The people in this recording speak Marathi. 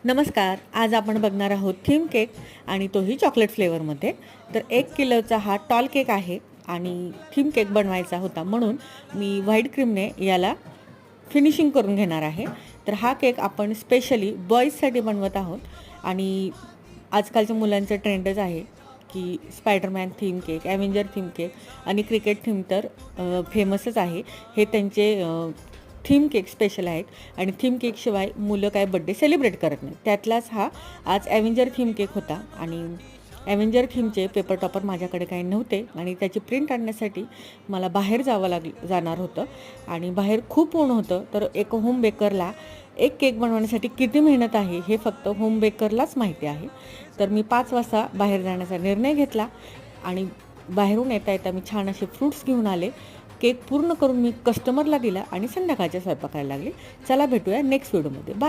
नमस्कार. आज आपण बघणार आहोत थीम केक आणि तोही चॉकलेट फ्लेवरमध्ये. तर 1 किलोचा हा टॉल केक आहे आणि थीम केक बनवायचा होता म्हणून मी व्हाईट क्रीमने याला फिनिशिंग करून घेणार आहे. तर हा केक आपण स्पेशली बॉईजसाठी बनवत आहोत आणि आजकालच्या मुलांचं ट्रेंडच आहे की Spiderman theme cake, ॲव्हेंजर theme cake आणि क्रिकेट थीम तर फेमसच आहे. हे त्यांचे थीम केक स्पेशल आहेत आणि थीम केकशिवाय मुलं काय बड्डे सेलिब्रेट करत नाही. त्यातलाच हा आज ॲव्हेंजर थीम केक होता आणि ॲव्हेंजर थीमचे पेपर टॉपर माझ्याकडे काही नव्हते आणि त्याची प्रिंट आणण्यासाठी मला बाहेर जाणार होतं आणि बाहेर खूप ऊन होतं. तर एक होम बेकरला एक केक बनवण्यासाठी किती मेहनत आहे हे फक्त होम बेकरलाच माहिती आहे. तर मी 5 वाजता बाहेर जाण्याचा निर्णय घेतला आणि बाहेरून येता येता मी छान असे फ्रूट्स घेऊन आले. केक पूर्ण करून मी कस्टमरला दिला आणि संध्याकाळच्या स्वयंपाकाला लागले. चला भेटूया नेक्स्ट व्हिडिओमध्ये. बाय.